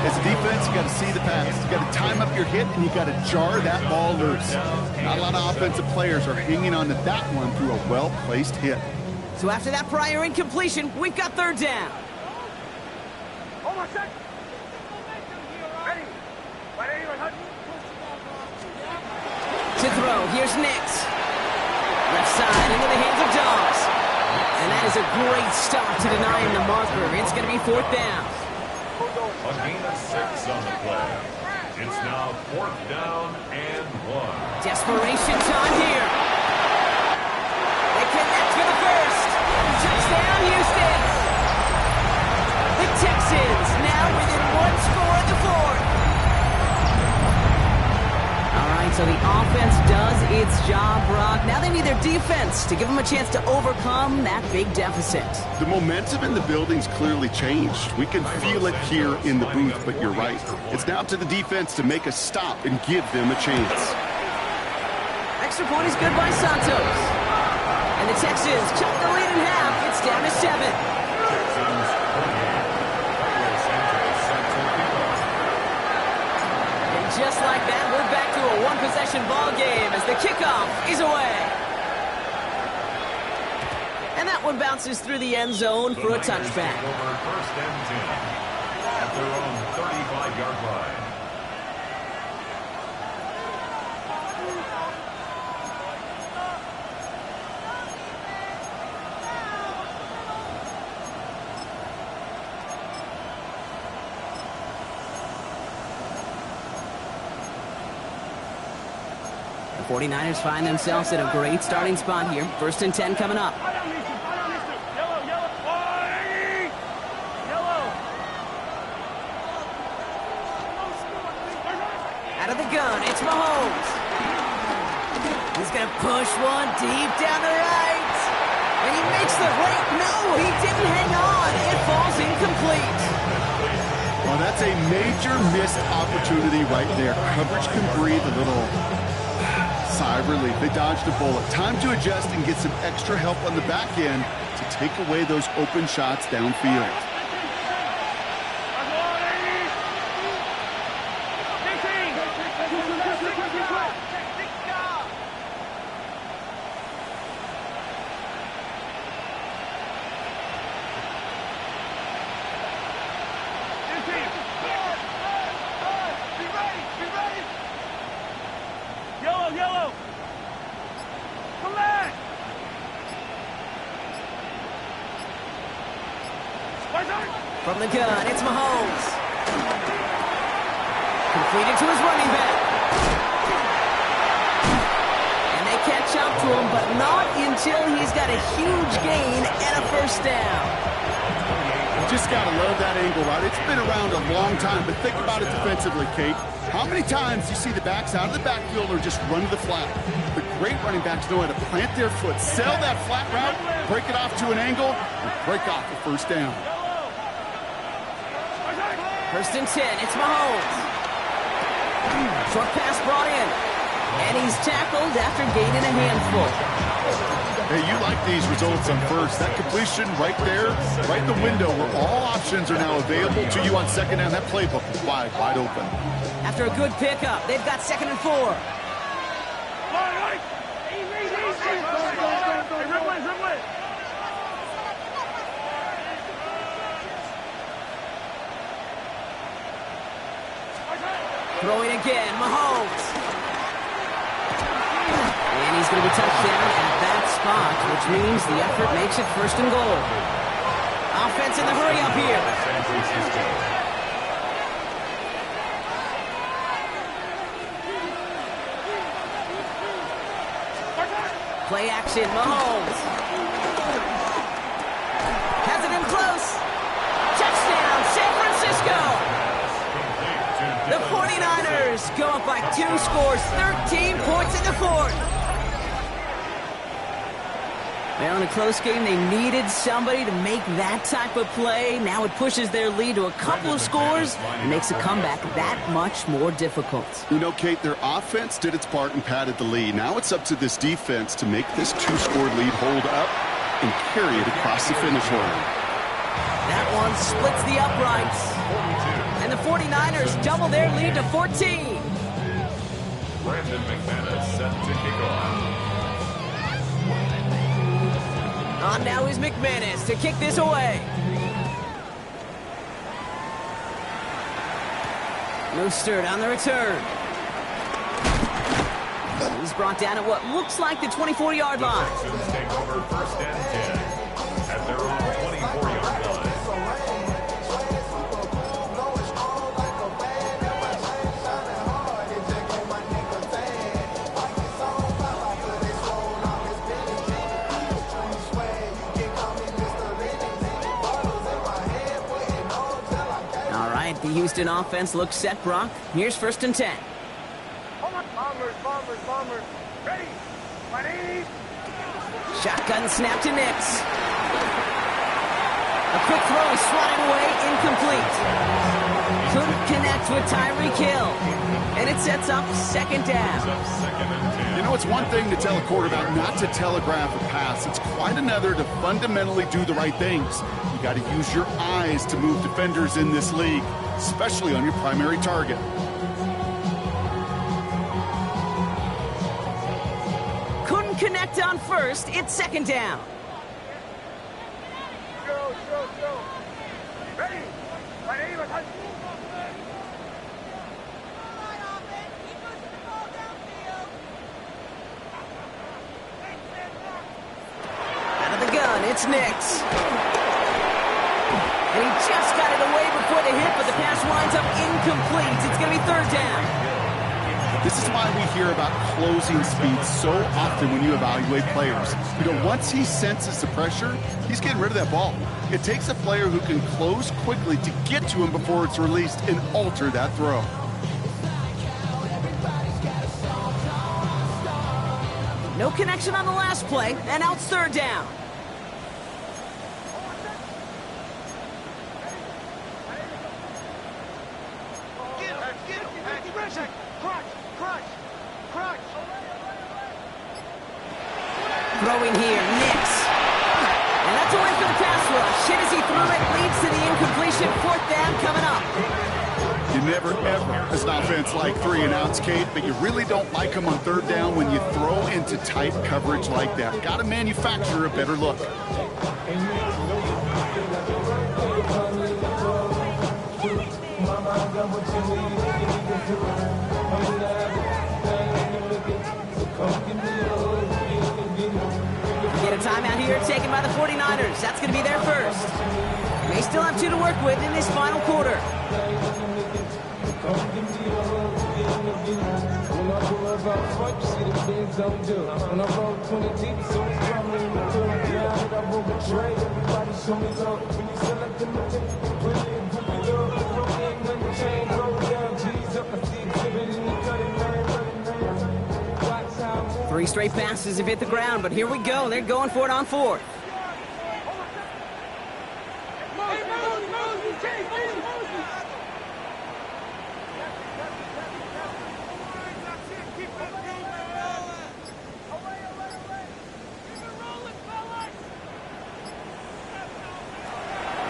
As a defense, you got to see the pass. You got to time up your hit, and you got to jar that ball loose. Not a lot of offensive players are hanging on to that one through a well-placed hit. So after that prior incompletion, we've got third down. Hold on a sec. Ready. To throw, here's Nix. Left side into the hands of Dobbs. And that is a great stop to deny him the marker. It's going to be fourth down. A gain of 6 on the play. It's now 4th down and 1. Desperation time here. They connect for the first. Touchdown, Houston. The Texans now within 1 score of the fourth. All right, so the offense does its job, Brock. Now they need their defense to give them a chance to overcome that big deficit. The momentum in the building's clearly changed. We can feel it here in the booth, but you're right. It's now up to the defense to make a stop and give them a chance. Extra point is good by Santos. And the Texans chop the lead in half. It's down to 7. Texans 48. Carlos Santos set to kick off. And just like that, we're back to a one-possession ball game as the kickoff is away. And that one bounces through the end zone for a touchback. Over 1st and 10 at their own 35-yard line. The 49ers find themselves at a great starting spot here. 1st and 10 coming up. Out of the gun, it's Mahomes. He's going to push one deep down the right. And he makes the break. No, he didn't hang on. It falls incomplete. Well, that's a major missed opportunity right there. Coverage can breathe a little sigh of relief. They dodged a bullet. Time to adjust and get some extra help on the back end to take away those open shots downfield. Yellow. Come back. From the gun, it's Mahomes. Completed to his running back. And they catch up to him, but not until he's got a huge gain and a first down. You just got to love that angle, right? It's been around a long time, but think about it defensively, Kate. How many times do you see the backs out of the backfield or just run to the flat? The great running backs know how to plant their foot, sell that flat route, break it off to an angle, and break off the first down. 1st and 10, it's Mahomes. Short pass brought in. And he's tackled after gaining a handful. Hey, you like these results on first. That completion right there, right in the window where all options are now available to you on second down. That playbook is wide open. After a good pickup, they've got 2nd and 4. Throwing again, Mahomes. And he's going to be touched down at that spot, which means the effort makes it 1st and goal. Offense in the hurry up here. Play action, Mahomes. Has it in close. Touchdown, San Francisco. The 49ers go up by 2 scores, 13 points in the 4th. Well, in a close game, they needed somebody to make that type of play. Now it pushes their lead to a couple of scores and makes a comeback that much more difficult. You know, Kate, their offense did its part and padded the lead. Now it's up to this defense to make this 2-score lead hold up and carry it across the finish line. That one splits the uprights. And the 49ers double their lead to 14. Brandon McManus set to kick off. On now is McManus to kick this away. Mostert on the return. He's brought down at what looks like the 24-yard line. Texans take over 1st and 10 at their own 24-yard line. All right, the Houston offense looks set, Brock. Here's 1st and 10. Bombers. Ready. Ready. Shotgun snap to Nix. A quick throw is swatted away, incomplete. Couldn't connect with Tyreek Hill. And it sets up 2nd down. You know, it's one thing to tell a quarterback not to telegraph a pass. It's quite another to fundamentally do the right things. You got to use your eyes to move defenders in this league, especially on your primary target. Connect on 1st, it's 2nd down. Go. Ready. Out of the gun, it's Nix. And he just got it away before the hit, but the pass winds up incomplete. It's going to be 3rd down. This is why we hear about closing speed so often when you evaluate players. You know, once he senses the pressure, he's getting rid of that ball. It takes a player who can close quickly to get to him before it's released and alter that throw. No connection on the last play, and now it's 3rd down. Throwing here, Nix. And that's away for the pass rush. Hit as he threw it, leads to the incompletion. 4th down coming up. You never, ever, as an offense, like 3-and-outs, Kate, but you really don't like them on 3rd down when you throw into tight coverage like that. Got to manufacture a better look. Get a timeout here taken by the 49ers. That's going to be their first. They still have 2 to work with in this final quarter. Three straight passes have hit the ground, but here we go. They're going for it on 4th.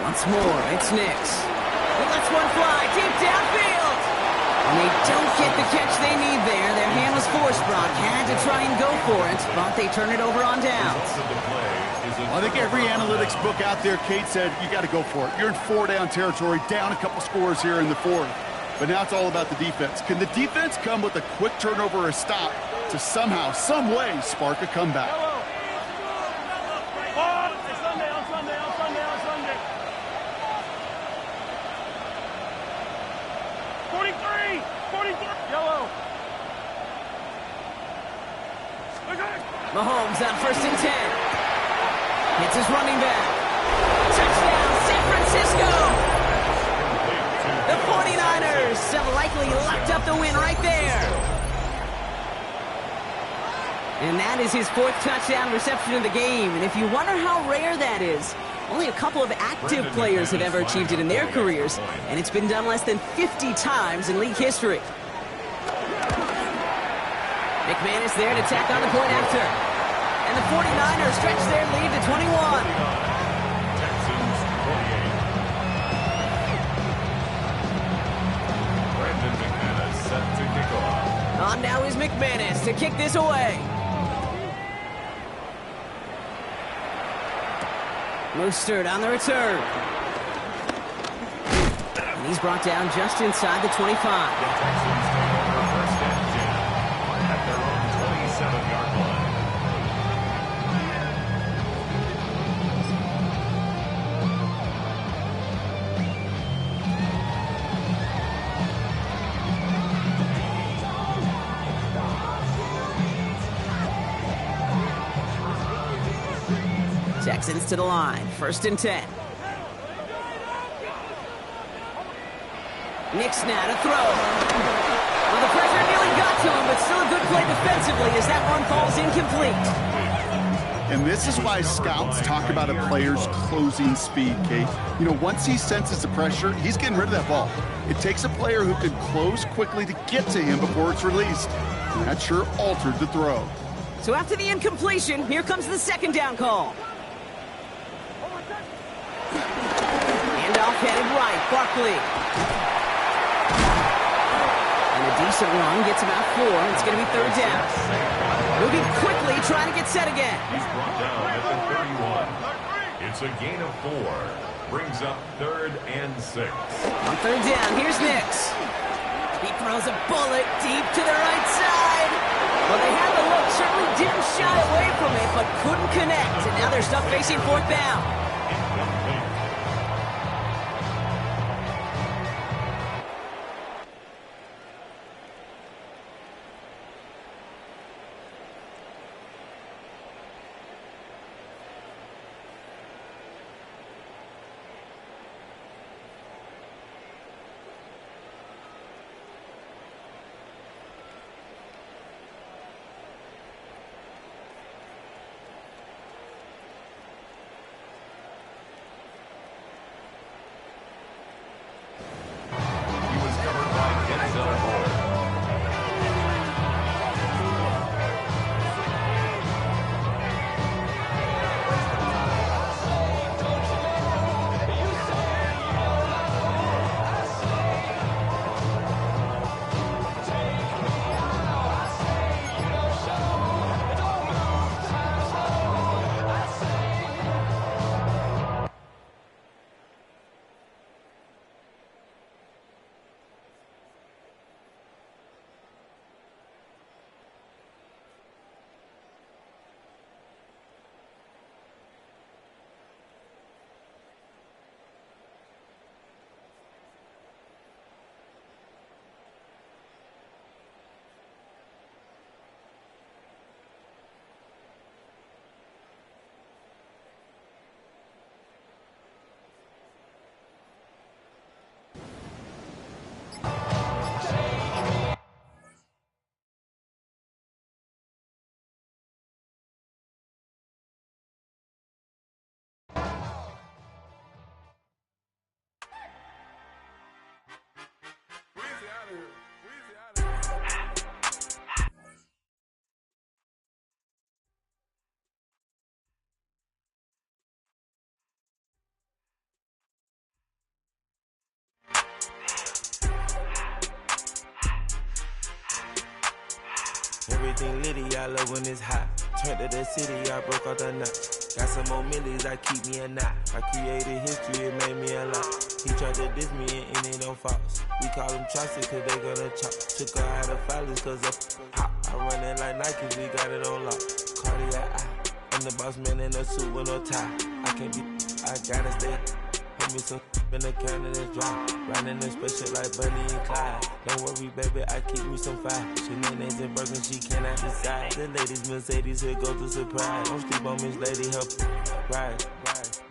Once more, it's Nix. He lets one fly deep downfield. And they don't get the catch they need there. Their hand was forced, Brock. Had to try and go for it, but they turn it over on downs. I think every analytics book out there, Kate, said you got to go for it. You're in 4-down territory, down a couple scores here in the 4th. But now it's all about the defense. Can the defense come with a quick turnover or a stop to somehow, some way, spark a comeback? Mahomes on 1st and 10. Hits his running back. Touchdown, San Francisco! The 49ers have likely locked up the win right there. And that is his 4th touchdown reception of the game. And if you wonder how rare that is, only a couple of active players have ever achieved it in their careers, and it's been done less than 50 times in league history. McManus there to tack on the point after. And the 49ers stretch their lead to 21. Texans 48. Brandon McManus set to kick off. On now is McManus to kick this away. Mostert on the return. And he's brought down just inside the 25. The Texans take over first and 10 at their own 27-yard line. Texans to the line, first and 10. Nix now to throw. Well, the pressure nearly got to him, but still a good play defensively as that one falls incomplete. And this is why scouts talk about a player's closing speed, Kate. You know, once he senses the pressure, he's getting rid of that ball. It takes a player who can close quickly to get to him before it's released. And that sure altered the throw. So after the incompletion, here comes the second down call. Handoff headed right, Barkley. And a decent run gets about 4. It's going to be third down. Moving quickly, trying to get set again. He's brought down at the 31. It's a gain of 4. Brings up 3rd and 6. On third down, here's Nix. He throws a bullet deep to the right side. Well, they had the look, certainly didn't shy away from it, but couldn't connect. And now they're stuck facing fourth down. Everything litty, I love when it's hot. Turned to the city, I broke out the knot. Got some more millies, I keep me a knot. I created history, it made me a lot. He tried to diss me and it don't false. We call them chopsticks cause they gonna chop. Took her out of filers cause of hot. I run it like Nikes, we got it on lock. Cardiac eye. I'm the boss man in a suit with no tie. I can't be, I gotta stay. Hold me some in the counter that's dry. Riding the special like Bunny and Clyde. Don't worry, baby, I keep me some fire. Shenanigans and Birkin, she cannot decide. The ladies Mercedes, here go to surprise. Don't sleep on Miss Lady, help ride.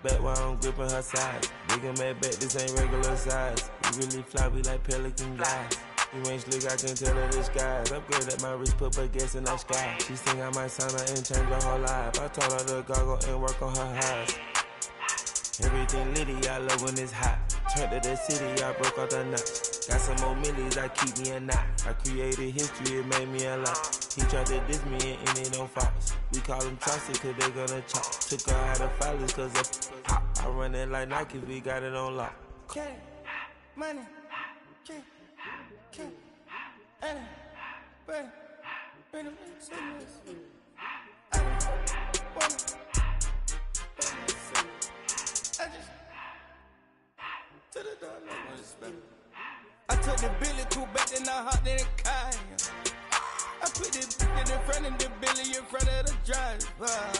Back while I'm gripping her side. Big and mad back, this ain't regular size. We really fly, we like pelican guys. You ain't slick, I can tell her disguise. Upgrade at my wrist, put her gas in the sky. She think I might sign her and change her whole life. I told her to goggle and work on her eyes. Everything litty, I love when it's hot. Turned to the city, I broke out the knot. Got some more millies, I keep me a knot. I created history, it made me a lot. He tried to diss me and it don't false. We call them chopsticks cause they gonna chop. Took her out of filers cause of hot. I run it like Nikes, we got it on lock. Okay, money, okay, Anna, Brady, say this. I wanna, the Billy cool back, then I hopped in the car. I put this in front of the Billy in front of the driver.